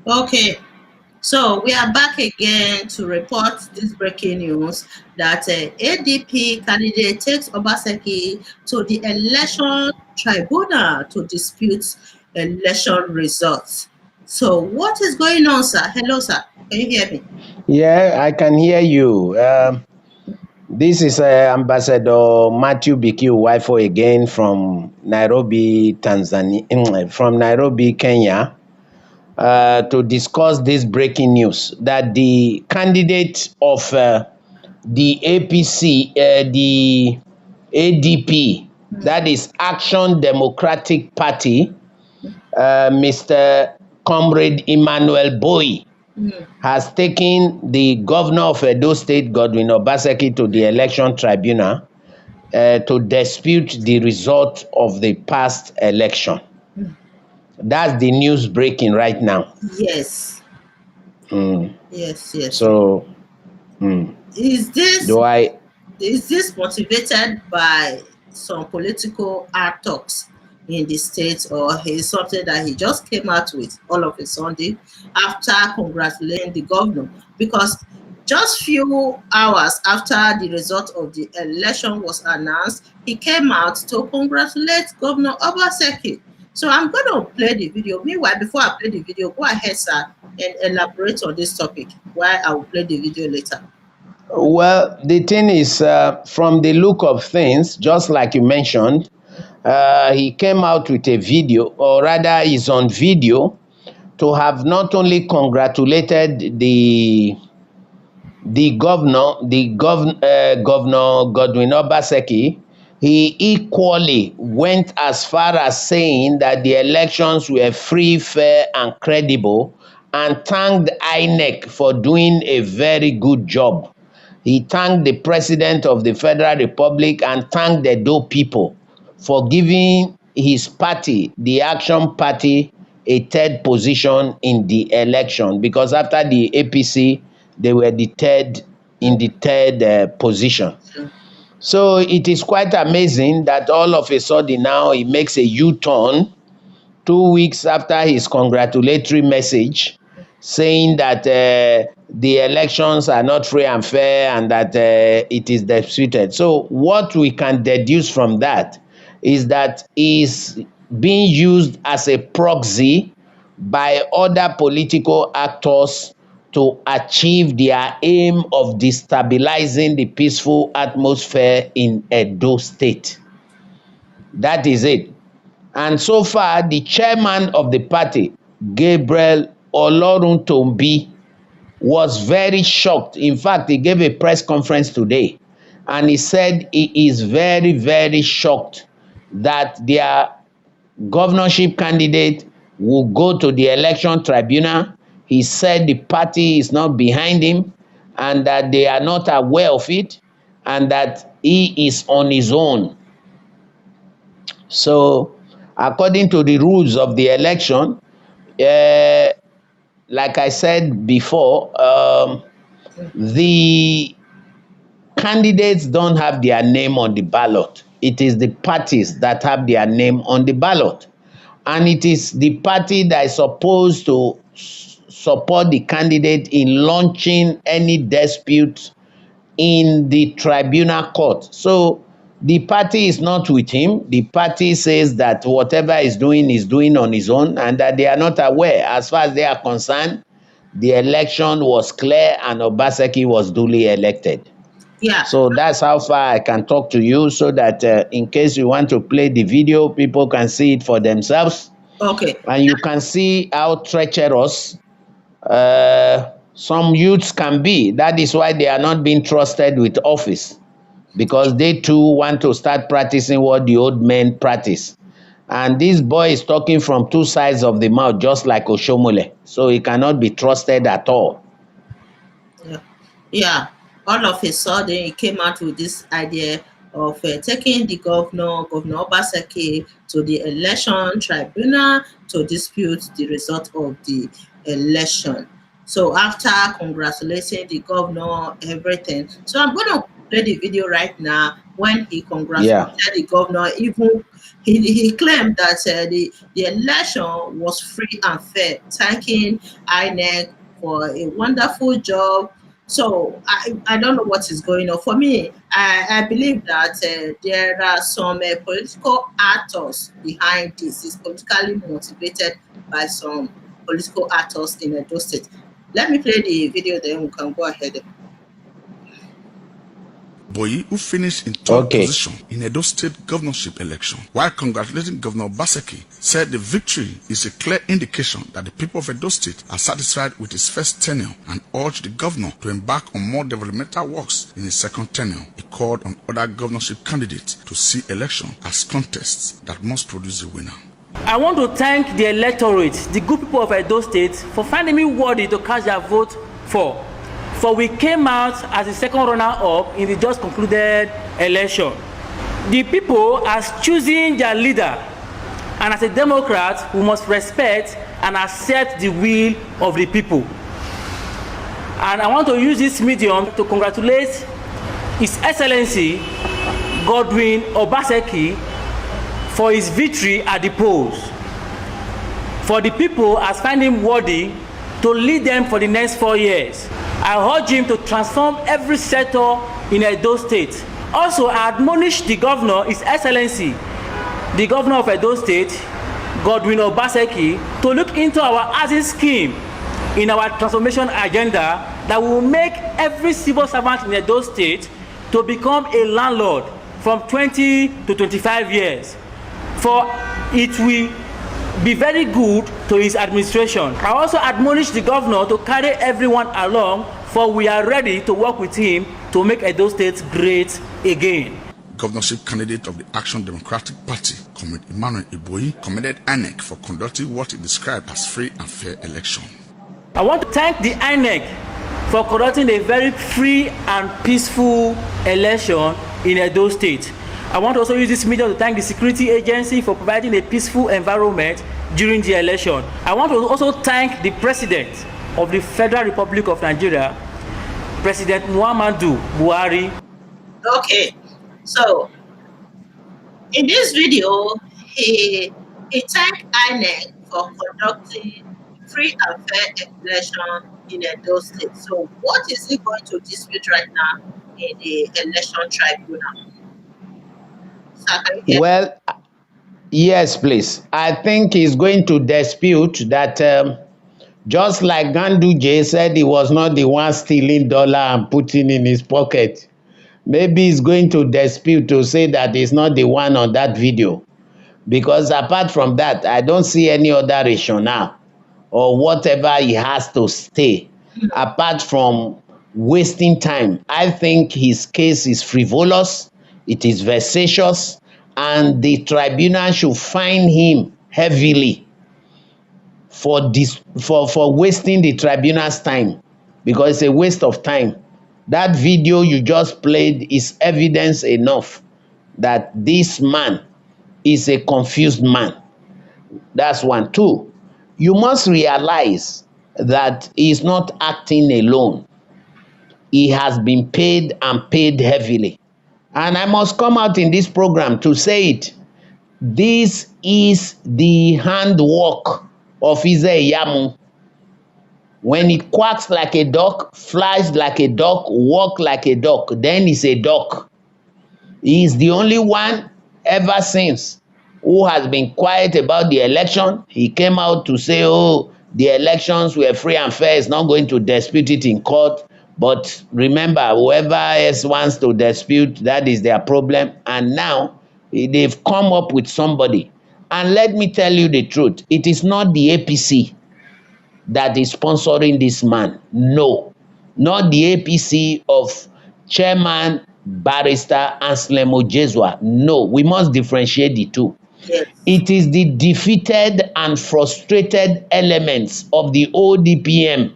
Okay, so we are back again to report this breaking news that ADP candidate takes Obaseki to the election tribunal to dispute election results. So what is going on, sir? Hello, sir. Can you hear me? Yeah, I can hear you. This is Ambassador Matthew Biki Waifo again from Nairobi, Tanzania, from Nairobi, Kenya, to discuss this breaking news that the candidate of the APC, the ADP, that is Action Democratic Party, Mr. Comrade Emmanuel Boy, Mm. has taken the governor of Edo State, Godwin Obaseki, to the election tribunal to dispute the result of the past election. That's the news breaking right now. Yes, Mm. yes. So, mm. Is this do I? Is this motivated by some political talks in the state, or is something that he just came out with all of a sudden after congratulating the governor? Because just few hours after the result of the election was announced, he came out to congratulate Governor Obaseki. So I'm going to play the video. Meanwhile, before I play the video, go ahead, sir, and elaborate on this topic. Why I will play the video later. Well, the thing is, from the look of things, just like you mentioned, he came out with a video, or rather, is on video to have not only congratulated governor Godwin Obaseki. He equally went as far as saying that the elections were free, fair, and credible, and thanked INEC for doing a very good job. He thanked the President of the Federal Republic and thanked the Edo people for giving his party, the Action Party, a third position in the election, because after the APC, they were the third in the third position. So it is quite amazing that all of a sudden now he makes a U-turn 2 weeks after his congratulatory message, saying that the elections are not free and fair and that it is disputed. So what we can deduce from that is that is being used as a proxy by other political actors to achieve their aim of destabilizing the peaceful atmosphere in Edo State. That is it. And so far, the chairman of the party, Gabriel Oloruntombi, was very shocked. In fact, he gave a press conference today and he said he is very, very shocked that their governorship candidate will go to the election tribunal. He said the party is not behind him and that they are not aware of it and that he is on his own. So, according to the rules of the election, like I said before, the candidates don't have their name on the ballot. It is the parties that have their name on the ballot. And it is the party that is supposed to support the candidate in launching any dispute in the tribunal court. So the party is not with him. The party says that whatever he's doing on his own and that they are not aware. As far as they are concerned, the election was clear and Obaseki was duly elected. Yeah. So that's how far I can talk to you so that in case you want to play the video, people can see it for themselves. Okay. And you can see how treacherous some youths can be. That is why they are not being trusted with office, because they too want to start practicing what the old men practice. And this boy is talking from two sides of the mouth, just like Oshomole. So he cannot be trusted at all. Yeah. All of a sudden, he came out with this idea of taking the Governor Obaseki, to the election tribunal to dispute the result of the election. So after congratulating the governor, everything. So I'm going to play the video right now when he Yeah. congratulated the governor. Even he claimed that the election was free and fair, thanking INEC for a wonderful job. So I don't know what is going on. For me, I believe that there are some political actors behind this. It's politically motivated by some political actors in Edo State. Let me play the video, then we can go ahead. Boyi, who finished in third Okay. position in Edo State governorship election, while congratulating Governor Obaseki, said the victory is a clear indication that the people of Edo State are satisfied with his first tenure and urged the governor to embark on more developmental works in his second tenure. He called on other governorship candidates to see election as contests that must produce a winner. I want to thank the electorate, the good people of Edo State, for finding me worthy to cast their vote for. For we came out as the second runner-up in the just concluded election. The people, as choosing their leader, and as a Democrat, we must respect and accept the will of the people. And I want to use this medium to congratulate His Excellency Godwin Obaseki for his victory at the polls. For the people, as find him worthy to lead them for the next 4 years. I urge him to transform every sector in Edo State. Also, I admonish the governor, His Excellency, the governor of Edo State, Godwin Obaseki, to look into our housing scheme in our transformation agenda that will make every civil servant in Edo State to become a landlord from 20 to 25 years. For it will be very good to his administration. I also admonish the governor to carry everyone along, for we are ready to work with him to make Edo State great again. Governorship candidate of the Action Democratic Party, Comrade Emmanuel Iboyi, commended INEC for conducting what he described as free and fair election. I want to thank the INEC for conducting a very free and peaceful election in Edo State. I want to also use this medium to thank the security agency for providing a peaceful environment during the election. I want to also thank the President of the Federal Republic of Nigeria, President Muhammadu Buhari. Okay, so in this video, he thanked INEC for conducting free and fair election in Edo State. So what is he going to dispute right now in the election tribunal? Well, yes, please. I think he's going to dispute that just like Ganduje said he was not the one stealing dollar and putting in his pocket. Maybe he's going to dispute to say that he's not the one on that video. Because apart from that, I don't see any other rationale or whatever he has to say apart from wasting time. I think his case is frivolous, it is vexatious, and the tribunal should fine him heavily for wasting the tribunal's time, because it's a waste of time. That video you just played is evidence enough that this man is a confused man. That's one. Two, you must realize that he is not acting alone. He has been paid and paid heavily. And I must come out in this program to say it. This is the handwork of Ize. When it quacks like a duck, flies like a duck, walks like a duck, then it's a duck. He is the only one ever since who has been quiet about the election. He came out to say, oh, the elections were free and fair, is not going to dispute it in court. But remember, whoever else wants to dispute, that is their problem. And now they've come up with somebody. And let me tell you the truth, it is not the APC that is sponsoring this man. No, not the APC of Chairman Barrister Anselmo Jesua. No, we must differentiate the two. Yes. It is the defeated and frustrated elements of the ODPM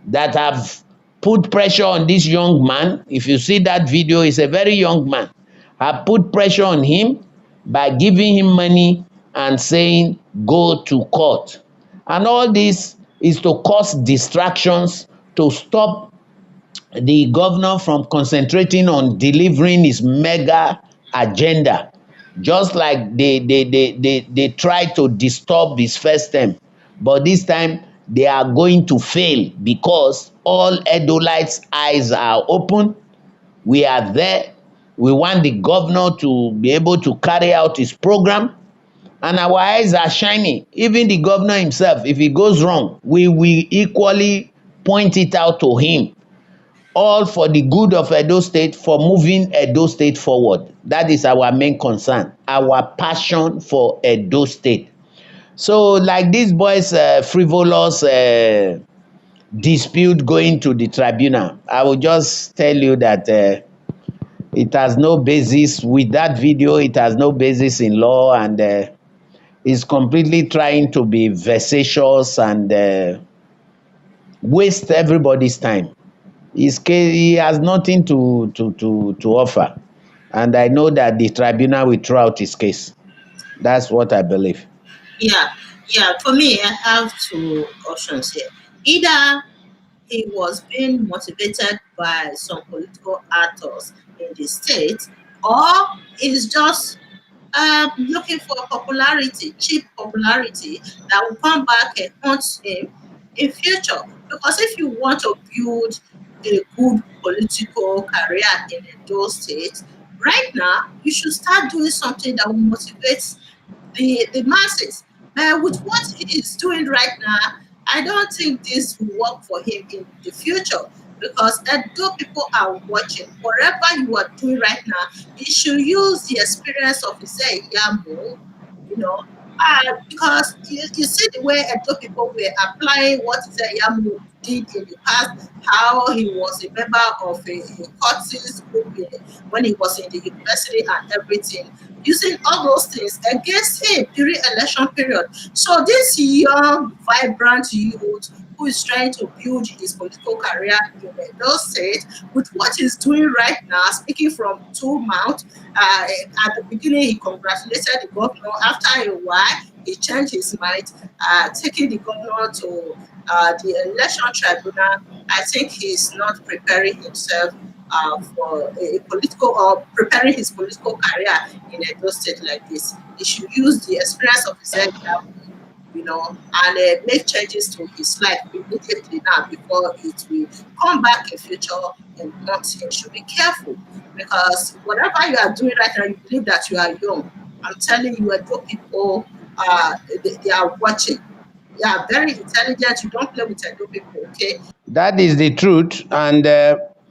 that have put pressure on this young man. If you see that video, he's a very young man. Have put pressure on him by giving him money and saying, go to court. And all this is to cause distractions, to stop the governor from concentrating on delivering his mega agenda, just like they try to disturb his first term. But this time they are going to fail because all Edolites' eyes are open. We are there. We want the governor to be able to carry out his program, and our eyes are shining. Even the governor himself, if he goes wrong, we will equally point it out to him, all for the good of Edo State, for moving Edo State forward. That is our main concern, our passion for Edo State. So, like this boy's frivolous dispute going to the tribunal, I will just tell you that it has no basis. With that video, it has no basis in law, and is completely trying to be vexatious and waste everybody's time. He has nothing to offer, and I know that the tribunal will throw out his case. That's what I believe. Yeah, yeah. For me, I have two options here. Either he was being motivated by some political actors in the state, or he's just looking for popularity, cheap popularity that will come back and haunt him in future. Because if you want to build a good political career in those states, right now you should start doing something that will motivate the masses. With what he is doing right now, I don't think this will work for him in the future because although people are watching, whatever you are doing right now, you should use the experience of Isaiah Yamu, you know, because you see the way Edo people were applying what Isaiah Yamu did in the past, how he was a member of a courtist group when he was in the university and everything, using all those things against him during election period. So this young, vibrant youth who is trying to build his political career in those states with what he's doing right now, speaking from two mouths. At the beginning, he congratulated the governor. After a while, he changed his mind, taking the governor to the election tribunal. I think he's not preparing himself for a political or preparing his political career in a state like this. He should use the experience of his example, and make changes to his life immediately now before it will come back in future and haunt him. Should be careful because whatever you are doing right now, you believe that you are young. I'm telling you, adult people, they are watching. They are very intelligent. You don't play with adult people, okay? That is the truth, and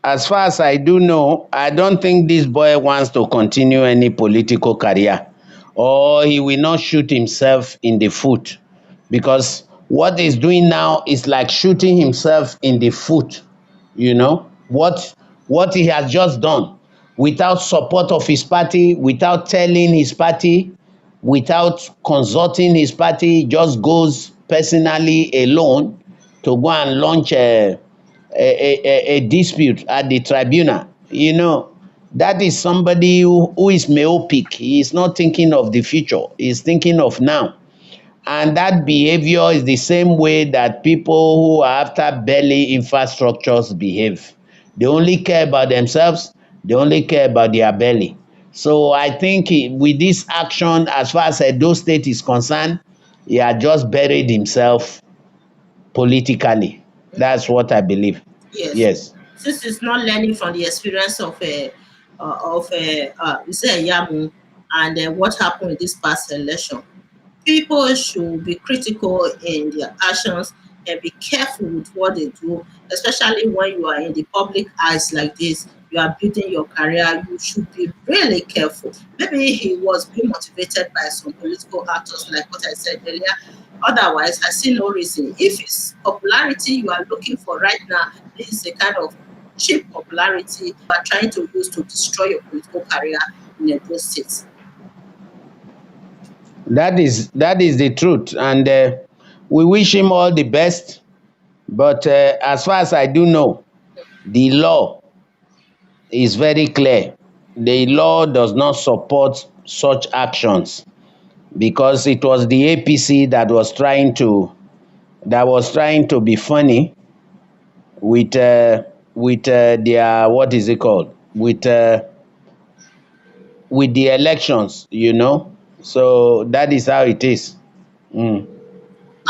as far as I do know, I don't think this boy wants to continue any political career, or he will not shoot himself in the foot, because what he's doing now is like shooting himself in the foot. What he has just done, without support of his party, without telling his party, without consulting his party, just goes personally alone to go and launch a dispute at the tribunal. That is somebody who is myopic. He is not thinking of the future, he is thinking of now. And that behavior is the same way that people who are after belly infrastructures behave. They only care about themselves, they only care about their belly. So I think with this action, as far as Edo State is concerned, he had just buried himself politically. That's what I believe. Yes. Yes. Since he's not learning from the experience of Yamu and what happened in this past election, people should be critical in their actions and be careful with what they do, especially when you are in the public eyes like this. You are building your career, you should be really careful. Maybe he was being motivated by some political actors, like what I said earlier. Otherwise, I see no reason. If it's popularity you are looking for right now, this is a kind of cheap popularity you are trying to use to destroy your political career in those states. That is the truth, and we wish him all the best. But as far as I do know, the law is very clear. The law does not support such actions because it was the APC that was trying to be funny with their, what is it called, with the elections, you know. So that is how it is. Mm.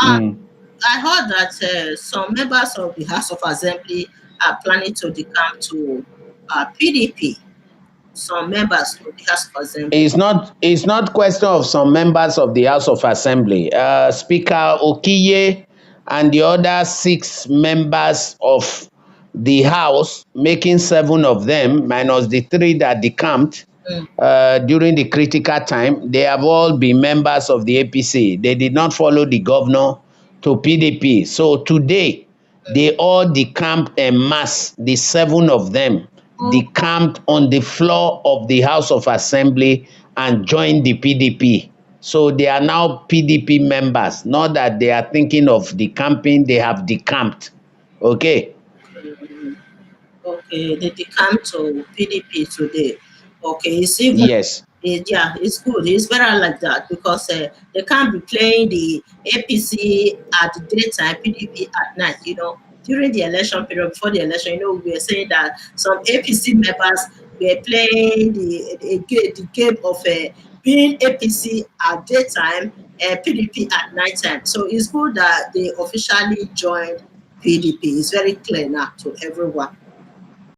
Uh, Mm. I heard that some members of the House of Assembly are planning to decamp to PDP. Some members of the House of Assembly. It's not question of some members of the House of Assembly. Speaker Okiye and the other 6 members of the House, making 7 of them, minus the 3 that decamped Mm. during the critical time, they have all been members of the APC. They did not follow the governor to PDP. So today, they all decamped en masse, the 7 of them Oh, decamped on the floor of the House of Assembly and joined the PDP. So they are now PDP members. Not that they are thinking of decamping, they have decamped. Okay. okay. Okay, they decamp to PDP today. Okay, it's even Yes. yeah, it's good. It's better like that because they can't be playing the APC at the daytime, PDP at night. You know, during the election period, before the election, you know, we were saying that some APC members were playing the game of being APC at daytime and PDP at nighttime. So it's good that they officially joined PDP. It's very clear now to everyone.